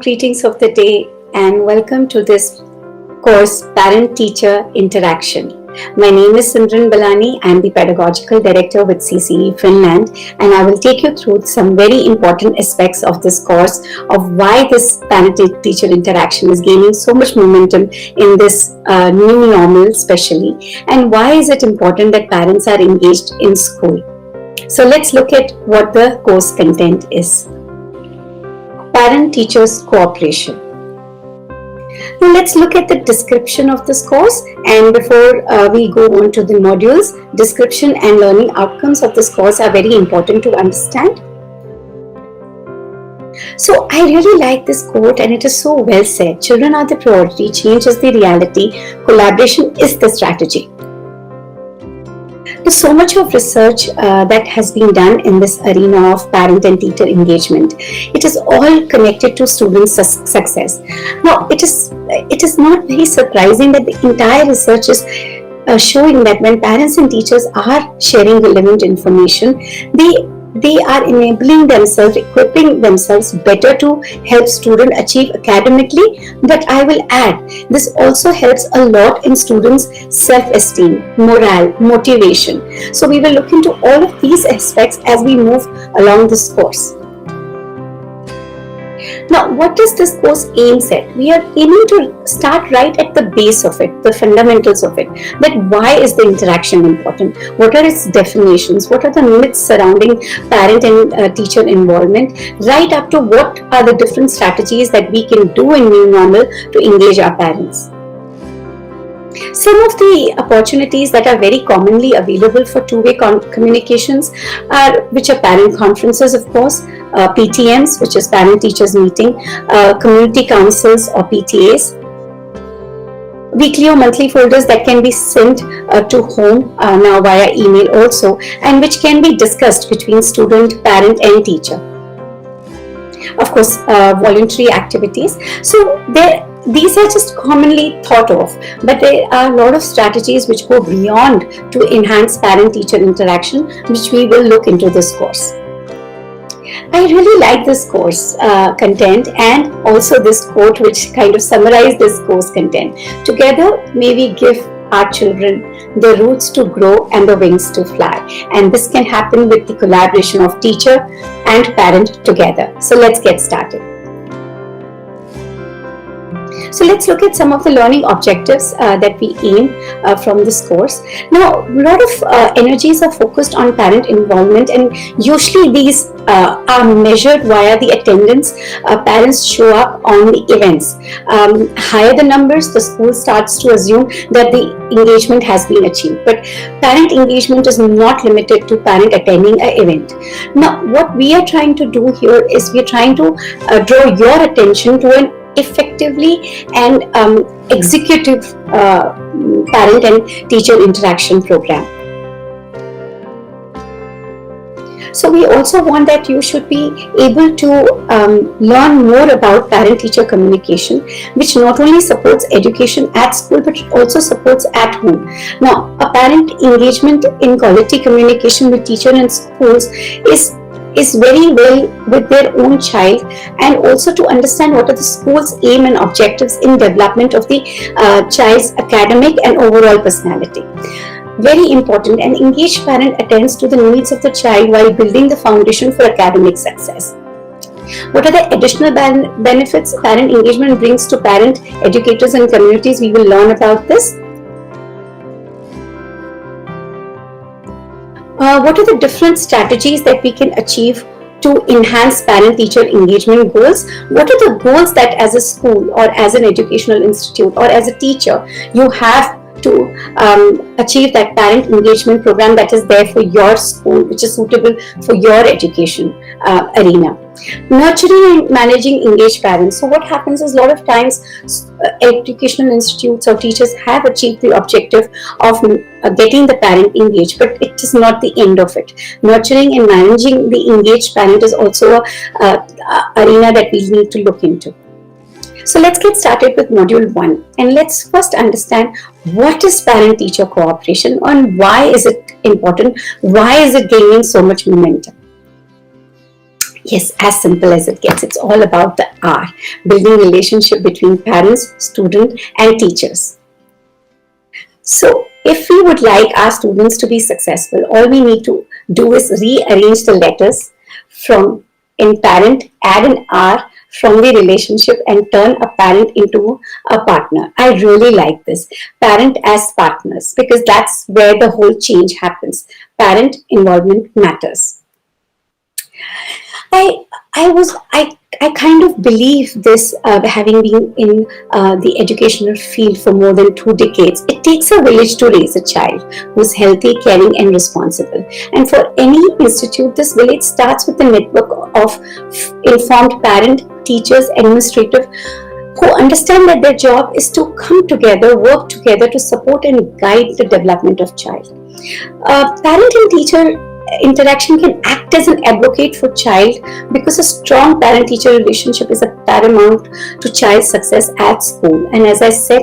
greetings of the day and welcome to this course Parent-Teacher Interaction. My name is Simran Balani. I am the Pedagogical Director with CCE Finland, and I will take you through some very important aspects of this course of why this parent-teacher interaction is gaining so much momentum in this new normal especially, and why is it important that parents are engaged in school. So let's look at what the course content is. Parent-teachers cooperation. Now let's look at the description of this course, and before we go on to the modules, description and learning outcomes of this course are very important to understand. So I really like this quote and it is so well said. Children are the priority, change is the reality, collaboration is the strategy. There's so much of research that has been done in this arena of parent and teacher engagement. It is all connected to students' success. Now, it is not very surprising that the entire research is showing that when parents and teachers are sharing relevant information, they are enabling themselves, equipping themselves better to help students achieve academically. But I will add, this also helps a lot in students' self-esteem, morale, motivation. So we will look into all of these aspects as we move along this course. Now, what does this course aim at? We are aiming to start right at the base of it, the fundamentals of it. That why is the interaction important? What are its definitions? What are the myths surrounding parent and teacher involvement? Right up to what are the different strategies that we can do in new normal to engage our parents. Some of the opportunities that are very commonly available for two-way communications which are parent conferences, of course, PTMs, which is parent-teachers meeting, community councils or PTAs, weekly or monthly folders that can be sent to home now via email also, and which can be discussed between student, parent and teacher. Of course, voluntary activities. So these are just commonly thought of, but there are a lot of strategies which go beyond to enhance parent-teacher interaction, which we will look into this course. I really like this course content and also this quote which kind of summarizes this course content. Together, may we give our children the roots to grow and the wings to fly. And this can happen with the collaboration of teacher and parent together. So let's get started. So let's look at some of the learning objectives that we aim from this course. Now, a lot of energies are focused on parent involvement, and usually these are measured via the attendance. Parents show up on the events. Higher the numbers, the school starts to assume that the engagement has been achieved. But parent engagement is not limited to parent attending an event. Now, what we are trying to do here is we are trying to draw your attention to an effectively and executive parent and teacher interaction program. So we also want that you should be able to learn more about parent-teacher communication, which not only supports education at school but also supports at home. Now, a parent engagement in quality communication with teacher and schools is very well with their own child, and also to understand what are the school's aim and objectives in development of the child's academic and overall personality. Very important, an engaged parent attends to the needs of the child while building the foundation for academic success. What are the additional benefits parent engagement brings to parent, educators and communities? We will learn about this. What are the different strategies that we can achieve to enhance parent-teacher engagement goals? What are the goals that as a school or as an educational institute or as a teacher you have to achieve that parent engagement program that is there for your school, which is suitable for your education arena? Nurturing and managing engaged parents. So what happens is a lot of times educational institutes or teachers have achieved the objective of getting the parent engaged, but it is not the end of it. Nurturing and managing the engaged parent is also an arena that we need to look into. So let's get started with module 1, and let's first understand what is parent-teacher cooperation and why is it important, why is it gaining so much momentum. Yes, as simple as it gets. It's all about the R, building relationship between parents, student, and teachers. So, if we would like our students to be successful, all we need to do is rearrange the letters from in parent, add an R from the relationship, and turn a parent into a partner. I really like this. Parent as partners, because that's where the whole change happens. Parent involvement matters. I I kind of believe this, having been in the educational field for more than 2 decades. It takes a village to raise a child who's healthy, caring, and responsible. And for any institute, this village starts with a network of informed parent, teachers, administrative who understand that their job is to come together, work together to support and guide the development of child. Parent and teacher interaction can act as an advocate for child, because a strong parent teacher relationship is a paramount to child success at school. And as I said,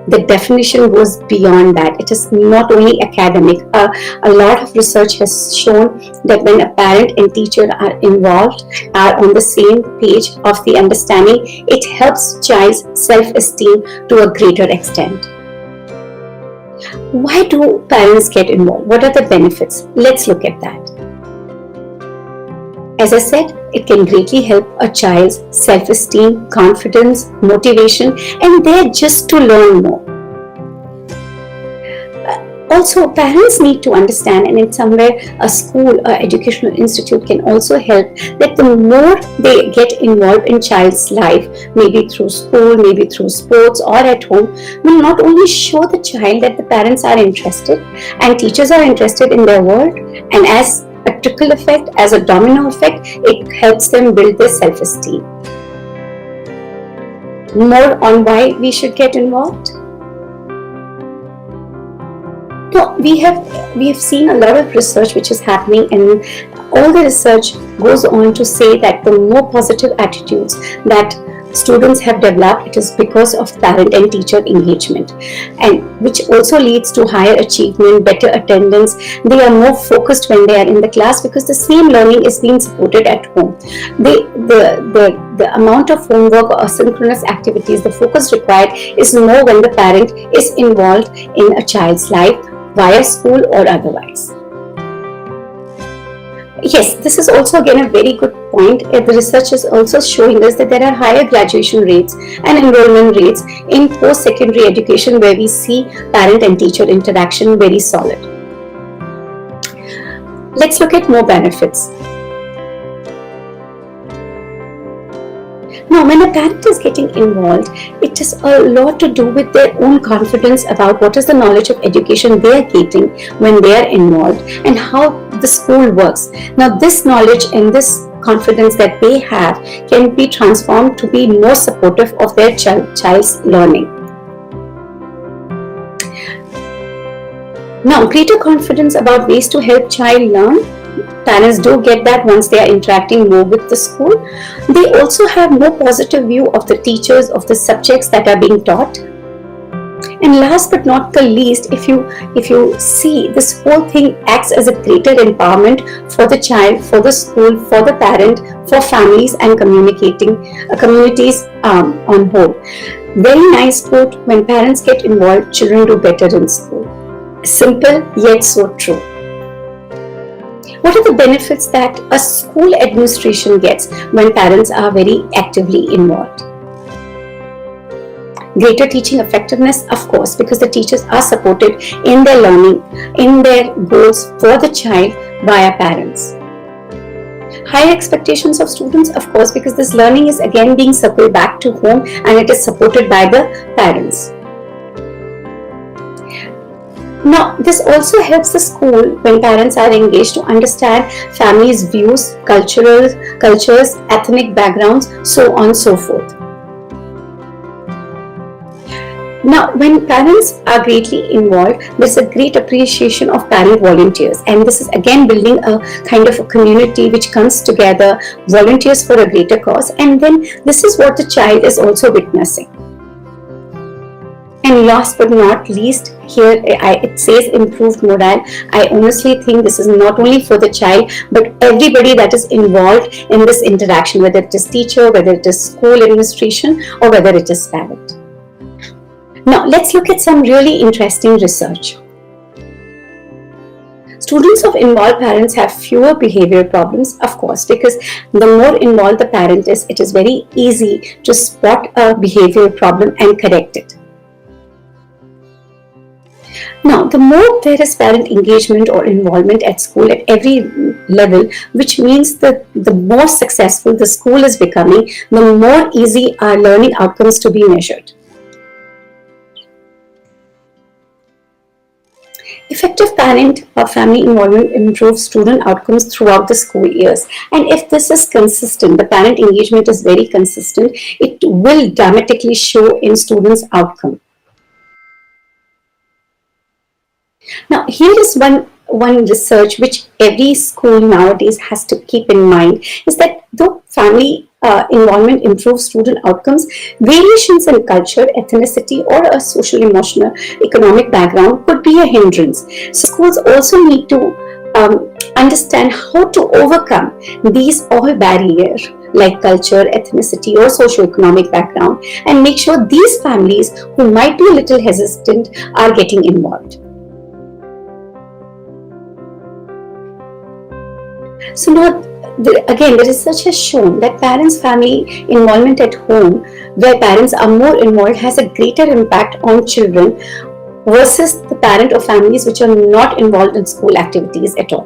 the definition goes beyond that. It is not only academic. A lot of research has shown that when a parent and teacher are involved, are on the same page of the understanding, it helps child's self-esteem to a greater extent. Why do parents get involved? What are the benefits? Let's look at that. As I said, it can greatly help a child's self-esteem, confidence, motivation, and they're just to learn more. Also, parents need to understand, and in somewhere a school or educational institute can also help, that the more they get involved in child's life, maybe through school, maybe through sports or at home, will not only show the child that the parents are interested and teachers are interested in their world, and as a trickle effect, as a domino effect, it helps them build their self-esteem. More on why we should get involved. No, we have seen a lot of research which is happening, and all the research goes on to say that the more positive attitudes that students have developed, it is because of parent and teacher engagement, and which also leads to higher achievement, better attendance. They are more focused when they are in the class, because the same learning is being supported at home. The amount of homework or asynchronous activities, the focus required is more when the parent is involved in a child's life via school or otherwise. Yes, this is also again a very good point. The research is also showing us that there are higher graduation rates and enrollment rates in post-secondary education, where we see parent and teacher interaction very solid. Let's look at more benefits. Now, when a parent is getting involved, it is a lot to do with their own confidence about what is the knowledge of education they are getting when they are involved, and how the school works. Now, this knowledge and this confidence that they have can be transformed to be more supportive of their child's learning. Now, greater confidence about ways to help child learn. Parents do get that once they are interacting more with the school. They also have more positive view of the teachers, of the subjects that are being taught. And last but not the least, if you see, this whole thing acts as a greater empowerment for the child, for the school, for the parent, for families and communities on whole. Very nice quote: when parents get involved, children do better in school. Simple yet so true. What are the benefits that a school administration gets when parents are very actively involved? Greater teaching effectiveness, of course, because the teachers are supported in their learning, in their goals for the child via parents. Higher expectations of students, of course, because this learning is again being circled back to home and it is supported by the parents. Now, this also helps the school when parents are engaged to understand families' views, cultures, ethnic backgrounds, so on and so forth. Now, when parents are greatly involved, there's a great appreciation of parent volunteers, and this is again building a kind of a community which comes together, volunteers for a greater cause, and then this is what the child is also witnessing. And last but not least, here it says improved morale. I honestly think this is not only for the child, but everybody that is involved in this interaction, whether it is teacher, whether it is school administration, or whether it is parent. Now, let's look at some really interesting research. Students of involved parents have fewer behavioral problems, of course, because the more involved the parent is, it is very easy to spot a behavioral problem and correct it. Now, the more there is parent engagement or involvement at school at every level, which means that the more successful the school is becoming, the more easy are learning outcomes to be measured. Effective parent or family involvement improves student outcomes throughout the school years. And if this is consistent, the parent engagement is very consistent, it will dramatically show in students' outcome. Now, here is one research which every school nowadays has to keep in mind, is that though family involvement improves student outcomes, variations in culture, ethnicity, or a social, emotional, economic background could be a hindrance. So schools also need to understand how to overcome these all barriers like culture, ethnicity, or socio-economic background, and make sure these families who might be a little hesitant are getting involved. So now, again, the research has shown that parents' family involvement at home, where parents are more involved, has a greater impact on children versus the parent or families which are not involved in school activities at all.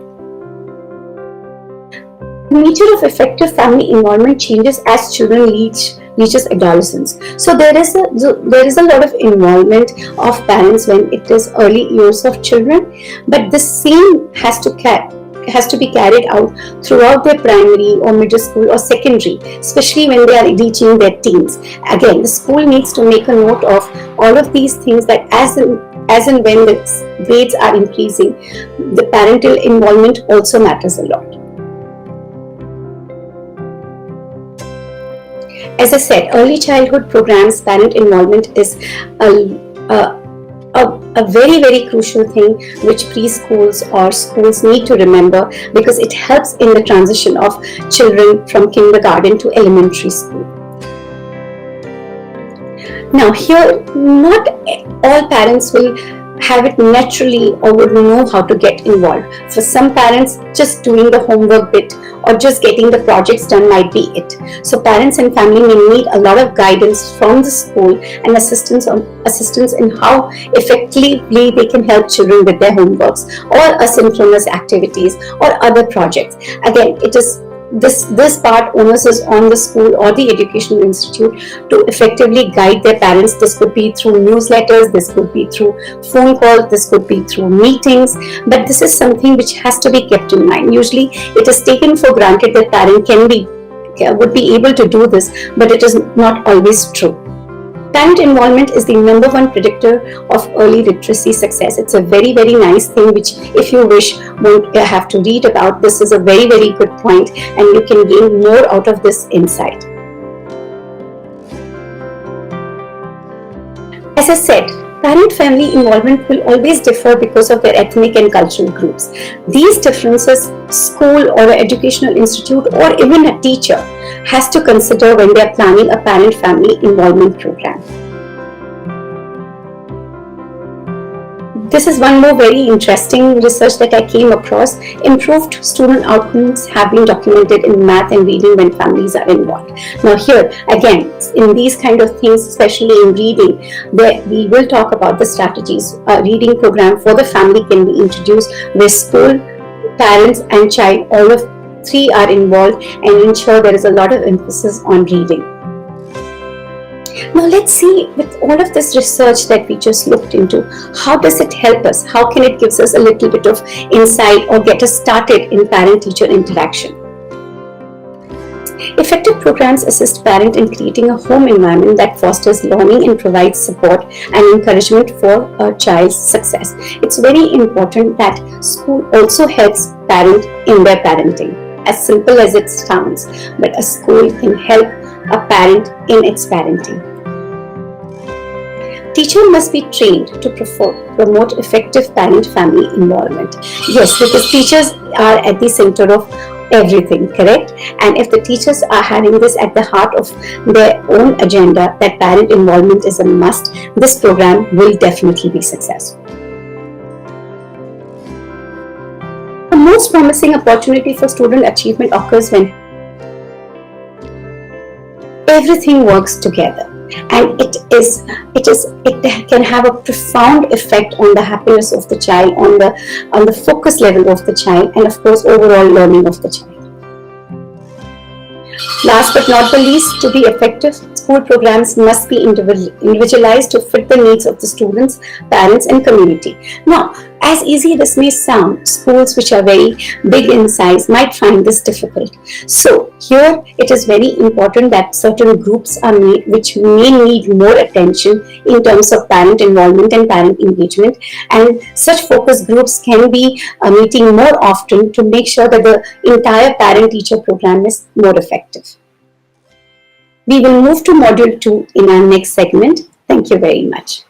The nature of effective family involvement changes as children reaches adolescence. So there is a lot of involvement of parents when it is early years of children, but the same has to be carried out throughout their primary or middle school or secondary, especially when they are reaching their teens. Again, the school needs to make a note of all of these things, that as and when the grades are increasing, the parental involvement also matters a lot. As I said, early childhood programs, parent involvement is a very, very crucial thing which preschools or schools need to remember, because it helps in the transition of children from kindergarten to elementary school. Now here, not all parents will have it naturally or would know how to get involved. For some parents, just doing the homework bit or just getting the projects done might be it. So parents and family may need a lot of guidance from the school and assistance in how effectively they can help children with their homeworks or asynchronous activities or other projects. Again, it is this part onus is on the school or the educational institute to effectively guide their parents. This could be through newsletters, this could be through phone calls, this could be through meetings, but this is something which has to be kept in mind. Usually it is taken for granted that parent would be able to do this, but it is not always true. Parent involvement is the number one predictor of early literacy success. It's a very, very nice thing which, if you wish, won't have to read about. This is a very, very good point, and you can gain more out of this insight. As I said, parent-family involvement will always differ because of their ethnic and cultural groups. These differences, school or an educational institute or even a teacher has to consider when they are planning a parent-family involvement program. This is one more very interesting research that I came across. Improved student outcomes have been documented in math and reading when families are involved. Now here, again, in these kind of things, especially in reading, we will talk about the strategies. A reading program for the family can be introduced where school, parents and child, all of three are involved, and ensure there is a lot of emphasis on reading. Now let's see, with all of this research that we just looked into, how does it help us? How can it give us a little bit of insight or get us started in parent-teacher interaction? Effective programs assist parents in creating a home environment that fosters learning and provides support and encouragement for a child's success. It's very important that school also helps parents in their parenting. As simple as it sounds, but a school can help a parent in its parenting. Teacher must be trained to promote effective parent-family involvement. Yes, because teachers are at the center of everything, correct? And if the teachers are having this at the heart of their own agenda, that parent involvement is a must, this program will definitely be successful. The most promising opportunity for student achievement occurs when everything works together, and it can have a profound effect on the happiness of the child, on the focus level of the child, and of course overall learning of the child. Last but not the least, to be effective, school programs must be individualized to fit the needs of the students, parents, and community. Now, as easy this may sound, schools which are very big in size might find this difficult. So, here it is very important that certain groups are made which may need more attention in terms of parent involvement and parent engagement, and such focus groups can be meeting more often to make sure that the entire parent-teacher program is more effective. We will move to module 2 in our next segment. Thank you very much.